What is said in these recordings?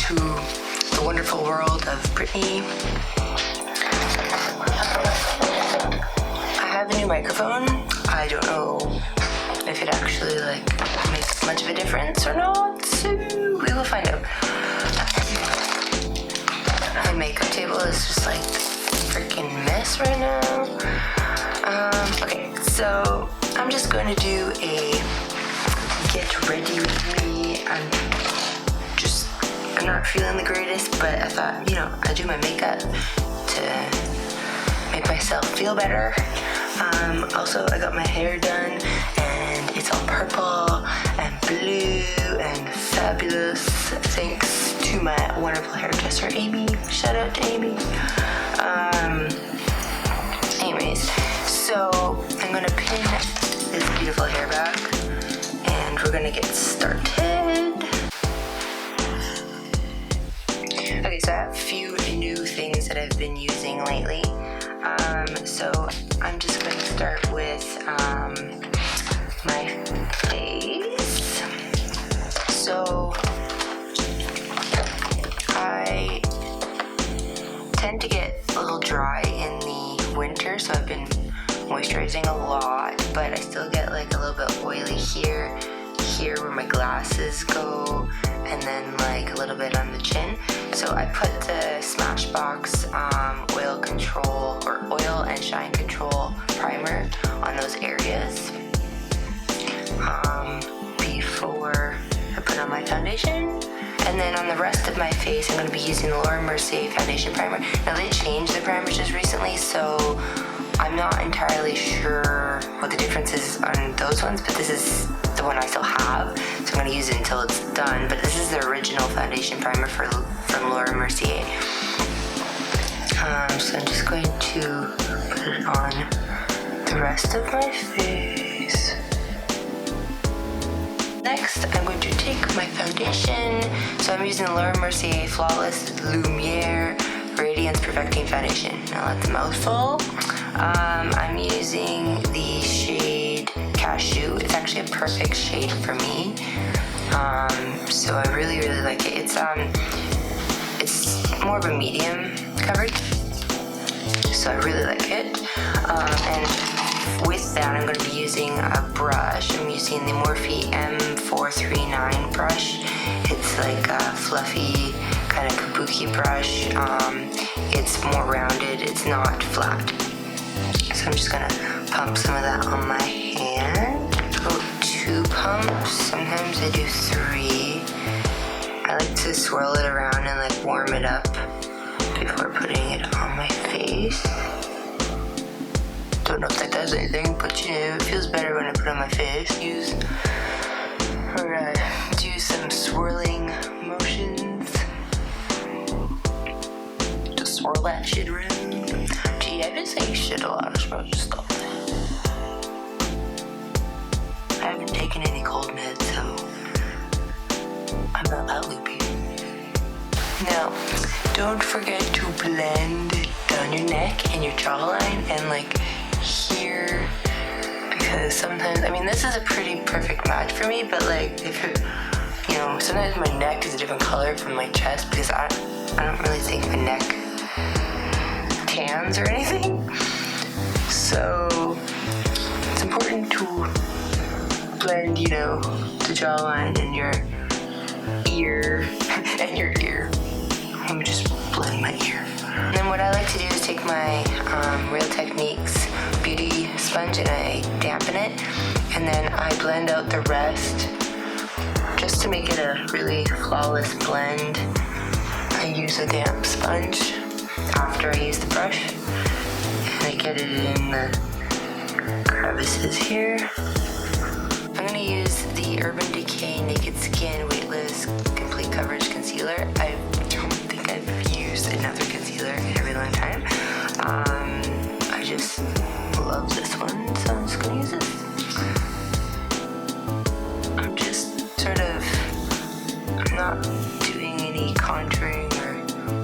to the wonderful world of Brittany. I have a new microphone. I don't know if it actually makes much of a difference or not, so we will find out. My makeup table is just a freaking mess right now. Okay, so I'm just going to do a get ready with me. I'm not feeling the greatest, but I thought, I do my makeup to make myself feel better. Also, I got my hair done, and it's all purple and blue and fabulous, thanks to my wonderful hairdresser, Amy. Shout out to Amy. Anyways, so I'm gonna pin this beautiful hair back, and we're gonna get started. Okay, so I have a few new things that I've been using lately. So I'm just going to start with my face. So I tend to get a little dry in the winter, so I've been moisturizing a lot, but I still get a little bit oily here where my glasses go, and then a little bit on the chin. So I put the Smashbox oil and shine control primer on those areas before I put on my foundation. And then on the rest of my face, I'm going to be using the Laura Mercier foundation primer. Now they changed the primers just recently, so I'm not entirely sure what the difference is on those ones, but this is the one I still have, so I'm going to use it until it's done. But this is the original foundation primer from Laura Mercier. So I'm just going to put it on the rest of my face. Next, I'm going to take my foundation. So I'm using the Laura Mercier Flawless Lumiere Radiance Perfecting Foundation. Now that's a mouthful. I'm using the shade Cashew. It's actually a perfect shade for me. So I really, really like it. It's more of a medium coverage, so I really like it. And with that, I'm going to be using a brush. I'm using the Morphe M439 brush. It's a fluffy kind of kabuki brush. It's more rounded. It's not flat. So I'm just going to pump some of that on my hand. About 2 pumps. Sometimes I do 3. I like to swirl it around and warm it up before putting it on my face. Don't know if that does anything, but it feels better when I put it on my face. Do some swirling motions to swirl that shit around. Gee, I've been saying shit a lot. I should probably just stop that. I haven't taken any cold meds, so I'm not that loopy. Now, don't forget to blend down your neck and your jawline and here, because sometimes, this is a pretty perfect match for me, but if it, sometimes my neck is a different color from my chest because I don't really think my neck tans or anything. So it's important to blend, the jawline and your ear and your ear. Let me just blend my ear. And then what I like to do is take my Real Techniques beauty sponge and I dampen it, and then I blend out the rest just to make it a really flawless blend. I use a damp sponge after I use the brush, and I get it in the crevices here. I'm going to use the Urban Decay Naked Skin Weightless Complete Coverage Concealer. I don't think I've used another concealer in a really long time. I just love this one, so I'm just going to use it. I'm just I'm not doing any contouring or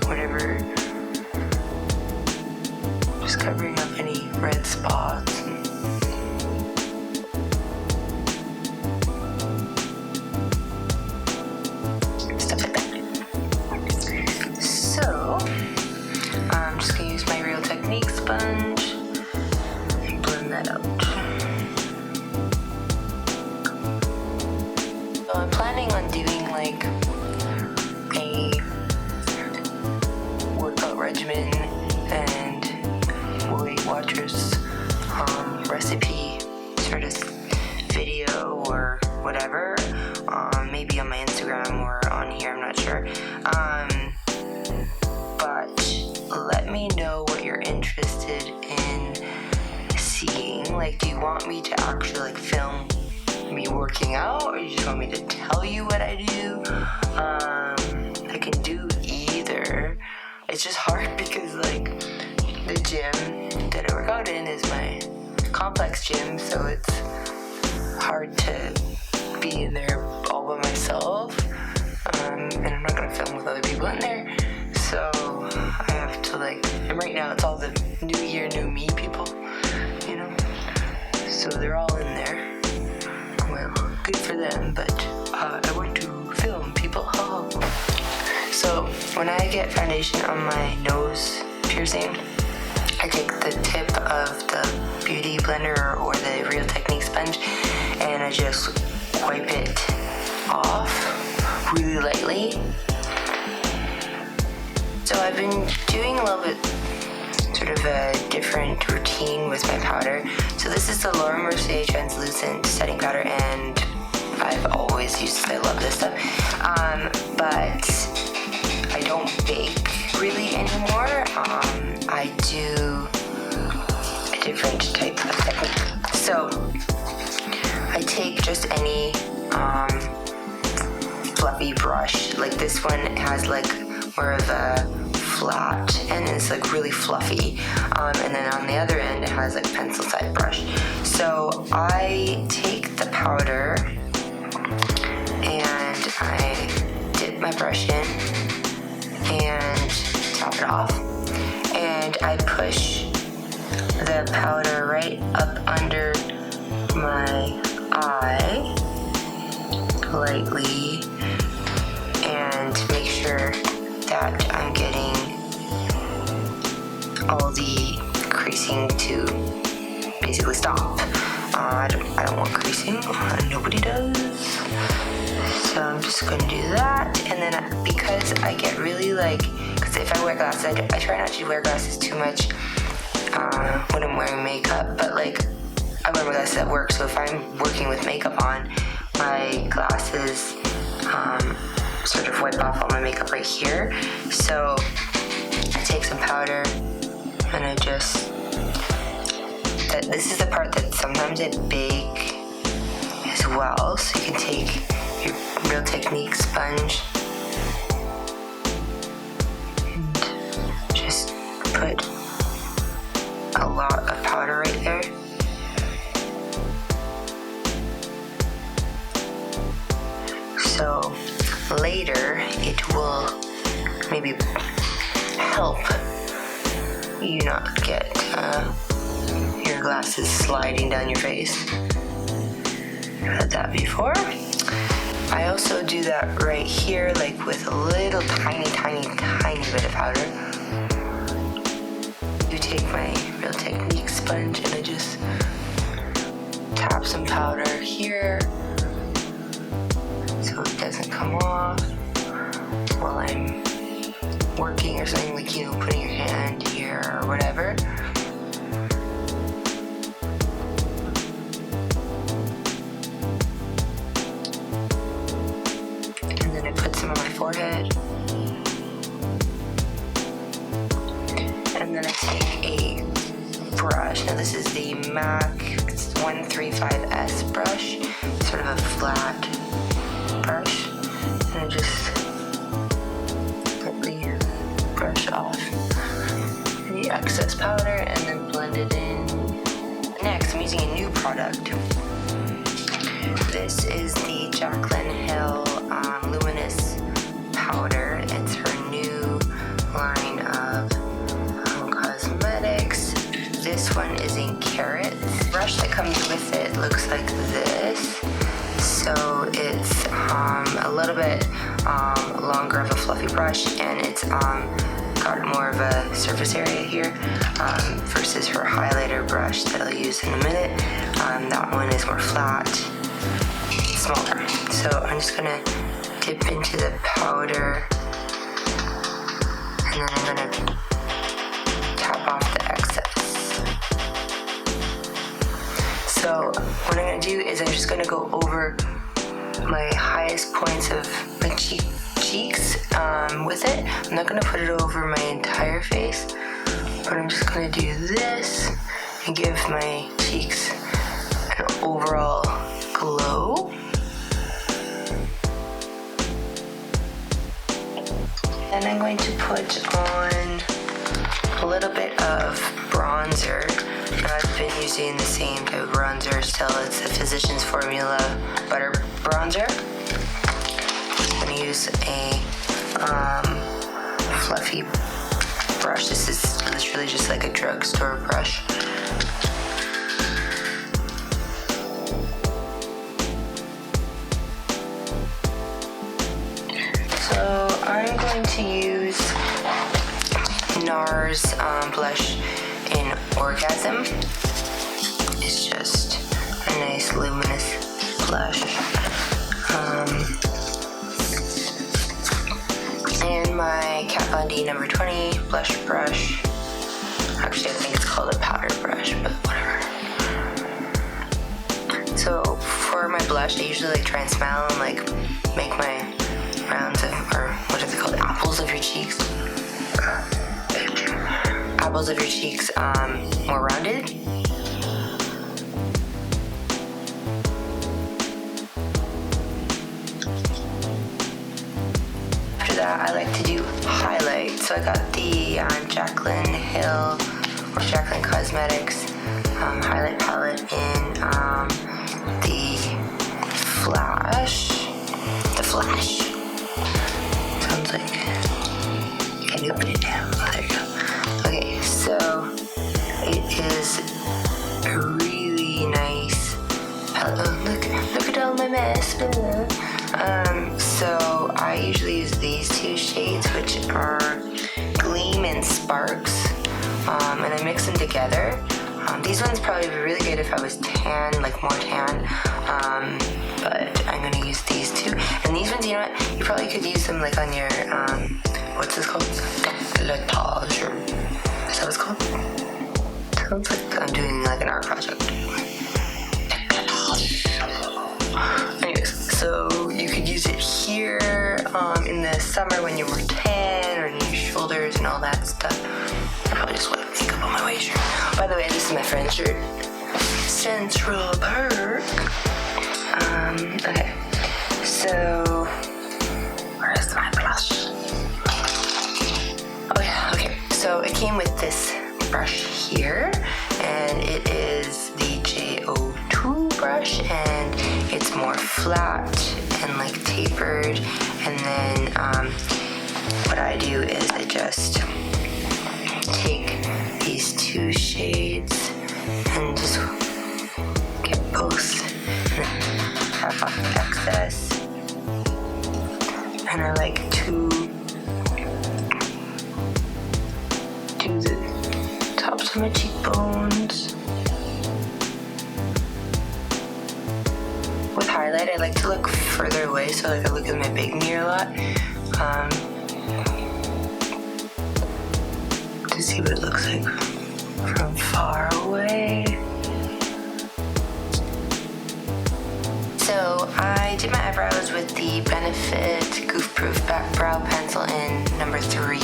whatever. Just covering up any red spots. Stuff like that. Benjamin and Weight Watchers recipe sort of video or whatever, maybe on my Instagram or on here, I'm not sure. But let me know what you're interested in seeing. Like, do you want me to actually like film me working out, or you just want me to tell you what I do? I can do either. It's just hard because like the gym that I work out in is my complex gym, so it's hard to be in there all by myself, and I'm not gonna film with other people in there, so I have to like, and right now it's all the new year, new me people, you know, so they're all in there. Well, good for them, but I want to film people. So when I get foundation on my nose piercing, I take the tip of the Beauty Blender or the Real Technique sponge and I just wipe it off really lightly. So I've been doing a little bit sort of a different routine with my powder. So this is the Laura Mercier translucent setting powder, and I've always used this. I love this stuff. But I don't bake really anymore. I do a different type of technique. So I take just any fluffy brush. Like this one has like more of a flat and it's like really fluffy. And then on the other end it has like a pencil side brush. So I take the powder and I dip my brush in and top it off, and I push the powder right up under my eye lightly and make sure that I'm getting all the creasing to basically stop. I don't want creasing, nobody does. So I'm just going to do that, and then because I get really like, because if I wear glasses, I try not to wear glasses too much when I'm wearing makeup, but like I wear my glasses at work, so if I'm working with makeup on, my glasses sort of wipe off all my makeup right here. So I take some powder and I just, this is the part that sometimes I bake as well, so you can take your Real Technique sponge and just put a lot of powder right there. So later it will maybe help you not get your glasses sliding down your face. I've had that before. I also do that right here, like with a little tiny bit of powder. You take my Real Technique sponge and I just tap some powder here so it doesn't come off while I'm working or something, like, you know, putting your hand here or whatever. And then I put some on my forehead. And then I take a brush. Now this is the MAC 135S brush, sort of a flat brush. And I just lightly brush off the excess powder and then blend it in. Next, I'm using a new product. This is the Jaclyn Hill Luminous powder. It's her new line of cosmetics. This one is in carrots. The brush that comes with it looks like this. So it's a little bit longer of a fluffy brush, and it's got more of a surface area here versus her highlighter brush that I'll use in a minute. That one is more flat, smaller. So I'm just gonna dip into the powder, and then I'm gonna So what I'm gonna do is I'm just gonna go over my highest points of my cheeks with it. I'm not gonna put it over my entire face, but I'm just gonna do this and give my cheeks an overall glow. Then I'm going to put on a little bit of bronzer. I've been using the same type of bronzer still. It's the Physicians Formula Butter Bronzer. I'm going to use a fluffy brush. This is literally just like a drugstore brush. So I'm going to use NARS blush in Orgasm. It's just a nice luminous blush. And my Kat Von D number 20 blush brush. Actually, I think it's called a powder brush, but whatever. So for my blush, I usually like try and smile and like make my rounds of, or what is it called, apples of your cheeks. Apples of your cheeks more rounded. After that, I like to do highlight. So I got the Jaclyn Hill or Jaclyn Cosmetics highlight palette in the Flash. The Flash. Sounds like you can open it now. Oh, there you go. Okay, so it is a really nice palette. Oh, look at all my mess. So I usually use these two shades, which are Gleam and Sparks, and I mix them together. These ones probably would be really good if I was tan, like more tan, but I'm gonna use these two. And these ones, you know what, you probably could use them like on your, what's this called? Décolletage, or is that what it's called? Sounds like I'm doing like an art project. Anyways, so you could use it here in the summer when you were tan, or in your shoulders and all that stuff. I probably just want to makeup on my white shirt. By the way, this is my friend's shirt. Central Park. Okay. So, where's my blush? Oh yeah, okay. So it came with this brush here, and it is the JO2 brush, and it's more flat and like tapered. And then what I do is I just take these two shades and just get both and tap off the excess. And I like to do the tops of my cheekbones. With highlight, I like to look further away, so like I look at my big mirror a lot. To see what it looks like from far away. So I did my eyebrows with the Benefit Goof Proof Brow Pencil in number 3.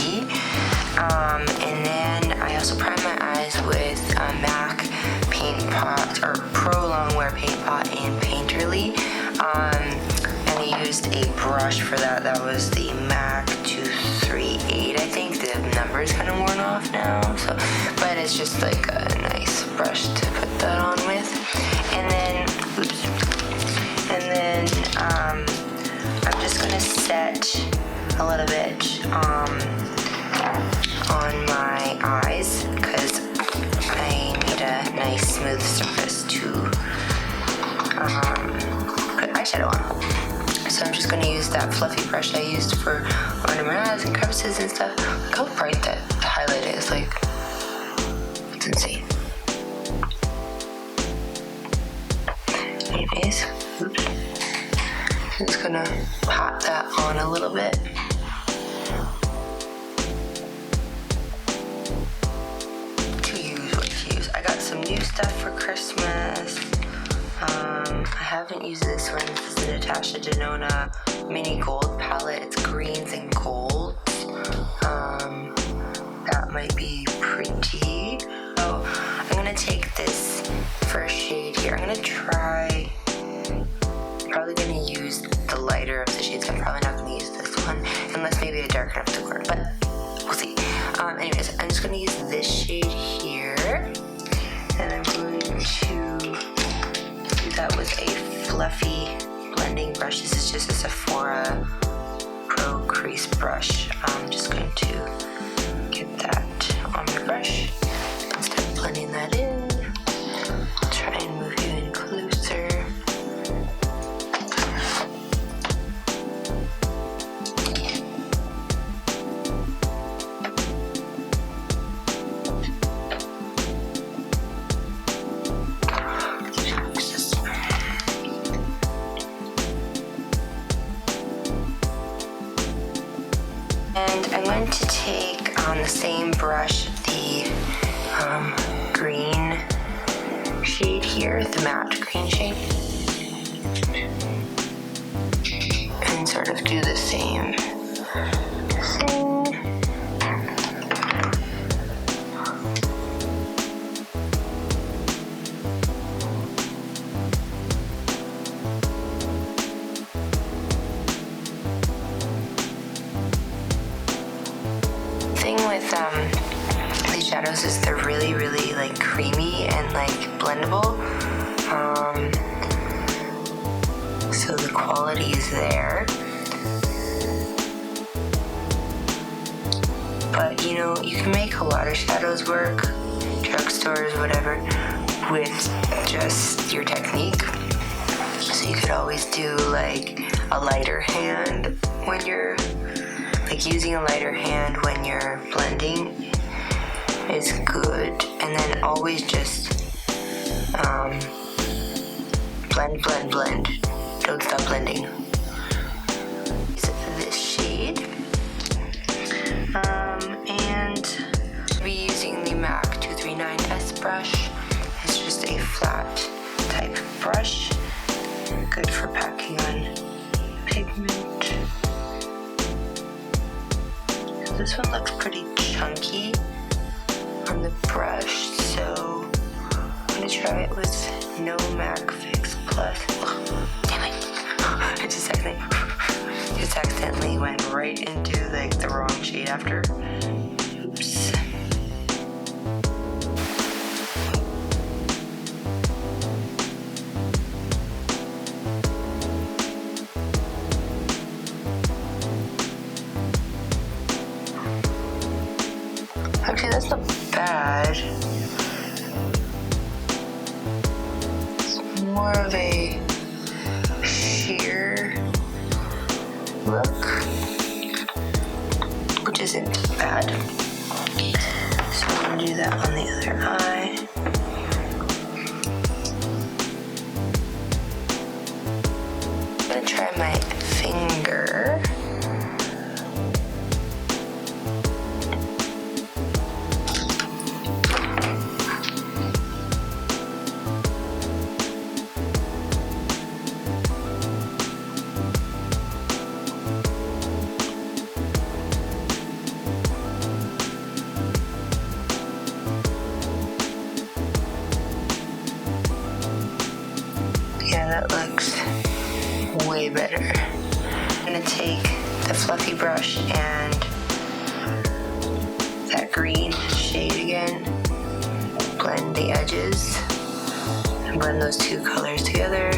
And then I also primed my eyes with a MAC Paint Pot, or Pro Longwear Paint Pot in Painterly. And I used a brush for that. That was the MAC 238, I think. The number's kind of worn off now, so, but it's just like a nice brush to put that on with. And then, oops. And then I'm just gonna set a little bit on my eyes, because I need a nice smooth surface to put eyeshadow on. So I'm just going to use that fluffy brush I used for under my eyes and crevices and stuff. Look how bright that highlight is, like, it's insane. Anyways, oops. I'm just going to pat that on a little bit. To use what to use. I got some new stuff for Christmas. I haven't used this one. This is the Natasha Denona Mini Gold palette. It's greens and golds. That might be pretty. So I'm gonna take this first shade here. I'm gonna try, probably gonna use the lighter of the shades. I'm probably not gonna use this one, unless maybe I darken up the corner, but we'll see. Anyways, I'm just gonna use this shade here, and I'm going to do that with a fluffy blending brush. This is just a Sephora Pro Crease brush. I'm just going to get that on my brush and start blending that in. I'll try and move you in closer. And I'm going to take on the same brush the green shade here, the matte green shade, and sort of do the same thing. With these shadows is they're really like creamy and like blendable, so the quality is there, but you know, you can make a lot of shadows work, drugstores, whatever, with just your technique. So you could always do like a lighter hand when you're using a lighter hand when you're blending is good, and then always just blend. Don't stop blending. This shade, and I'll be using the MAC 239S brush. It's just a flat type brush, good for packing on pigment. This one looks pretty chunky on the brush, so I'm gonna try it with no MAC Fix Plus. Oh, damn it! I just accidentally went right into like the wrong shade after. Oops. Actually, that's not bad. It's more of a sheer look, which isn't bad. So I'm gonna do that on the other eye. I'm gonna try my finger. Yeah, that looks way better. I'm gonna take the fluffy brush and that green shade again, blend the edges, and blend those two colors together.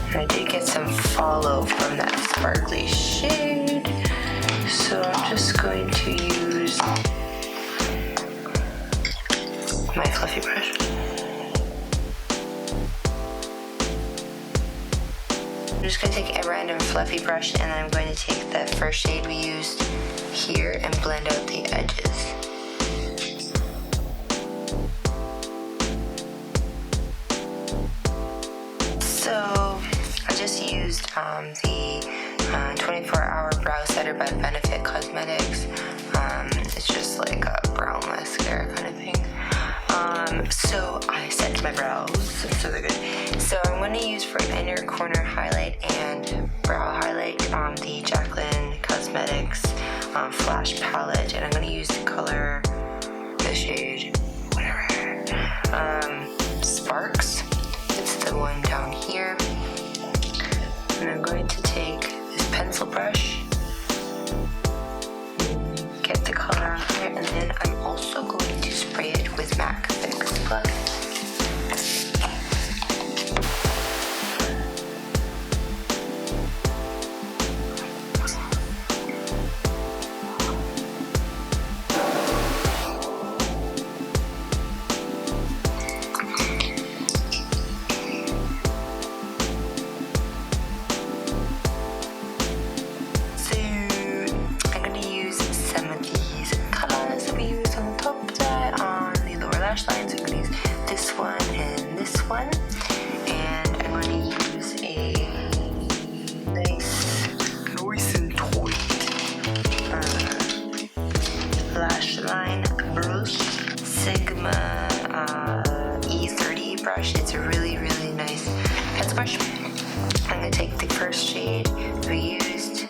And I did get some follow from that sparkly shade, so I'm just going to use my fluffy brush. I'm just going to take a random fluffy brush, and then I'm going to take the first shade we used here and blend out the edges. So I just used the 24-hour brow setter by Benefit Cosmetics. It's just like a brow mascara kind of thing. So I set my brows, so they're good. So I'm going to use for inner corner highlight and brow highlight the Jaclyn Cosmetics Flash palette, and I'm going to use the color, the shade, whatever, Sparks. It's the one down here. And I'm going to take this pencil brush, get the color on here, and then I'm also going to spray it with MAC Fix Plus. Lines. I'm going to use this one and this one, and I'm going to use a nice and toy lash line brush, Sigma E30 brush. It's a really nice pencil brush. I'm going to take the first shade we used,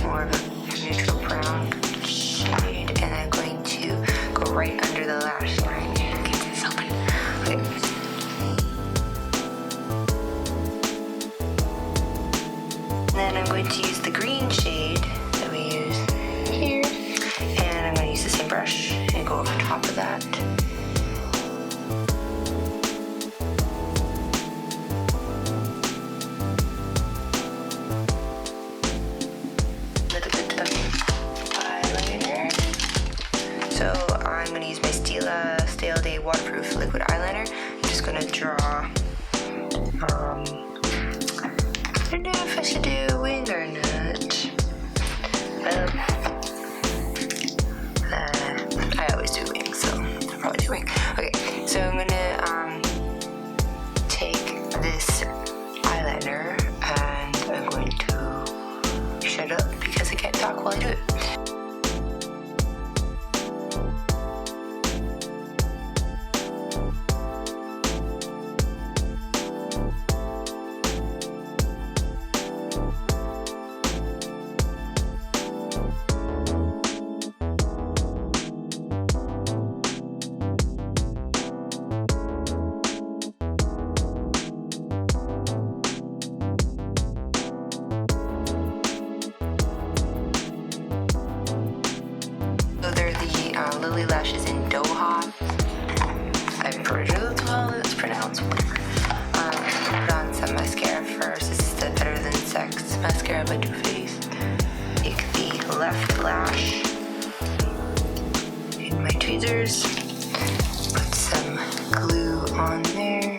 more of a neutral brown shade, and I'm going to go right under the lash line. Then I'm going to use the green shade that we used here, and I'm going to use the same brush and go over top of that. A little bit of eyeliner. So I'm going to use my Stila Stale Day Waterproof Liquid Eyeliner. I'm just going to draw I don't know if I should do a wing or not. I always do wings, so I'll probably do wing. Okay, so I'm gonna take this eyeliner and I'm going to shut up because I can't talk while I do it. Lily Lashes in Doha. I'm pretty sure that's how it's pronounced. Put on some mascara first. This is the Better Than Sex mascara by Too Faced. Take the left lash in my tweezers. Put some glue on there.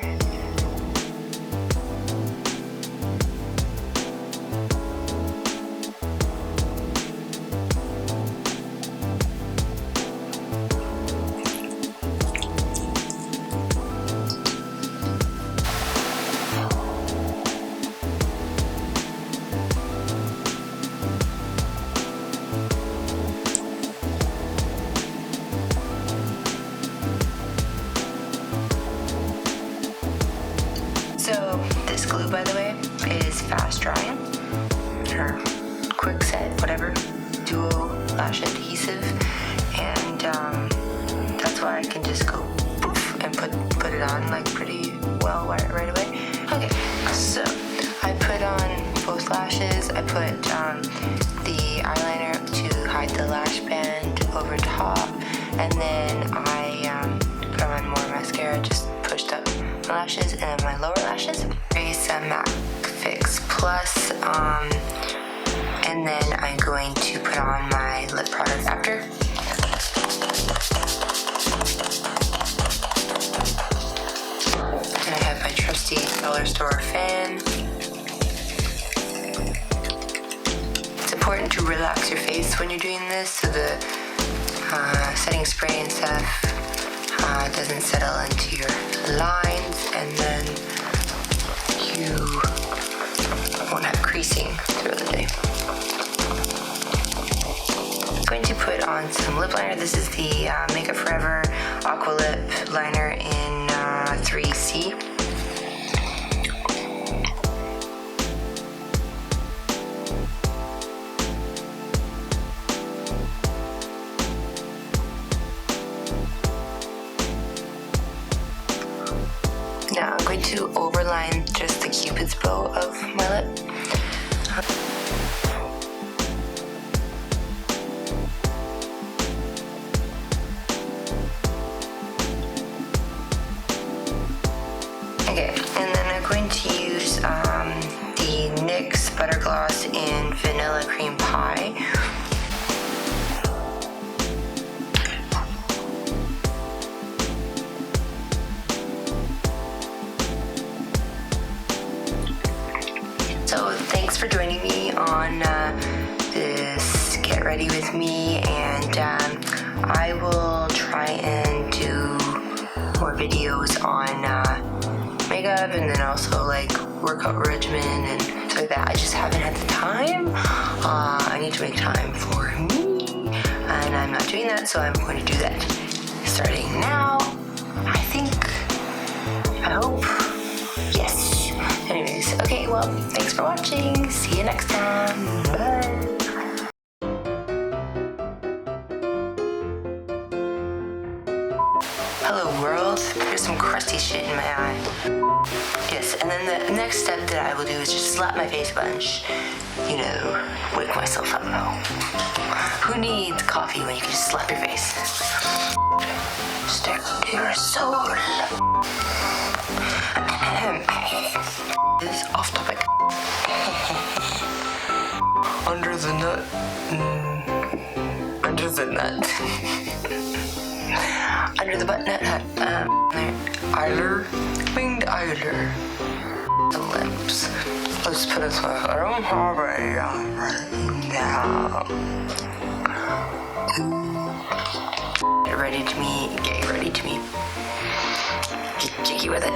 So this glue, by the way, is fast drying, or quick set, whatever, duo lash adhesive, and that's why I can just go poof and put it on like pretty well right away. Okay, so I put on both lashes. I put the eyeliner to hide the lash band over top, and then I put on more mascara, just pushed up my lashes, and then my lower lashes. Raise some MAC Fix Plus, and then I'm going to put on my lip product after. And I have my trusty dollar store fan. It's important to relax your face when you're doing this, so the setting spray and stuff doesn't settle into your lines, and then you won't have creasing throughout the day. I'm going to put on some lip liner. This is the Makeup Forever Aqua Lip Liner in 3C. Now I'm going to overline just the Cupid's bow of my lip. Okay, and then I'm going to use the NYX Butter Gloss in Vanilla Cream Pie. So thanks for joining me on this Get Ready With Me, and I will try and do more videos on makeup and then also like workout regimen and stuff like that. I just haven't had the time. I need to make time for me, and I'm not doing that, so I'm going to do that starting now. I hope. Yes. Anyways, okay, well, thanks for watching. See you next time. Bye. Hello world, there's some crusty shit in my eye. Yes, and then the next step that I will do is just slap my face a bunch. You know, wake myself up. Who needs coffee when you can just slap your face? Stare into your soul. This is off topic. Under the nut. Under the nut. Under the butt nut. Eyeliner. Winged eyeliner. The lips. Let's put it away. I don't have a right now. Get ready to me. Get ready to me. Get jiggy with it.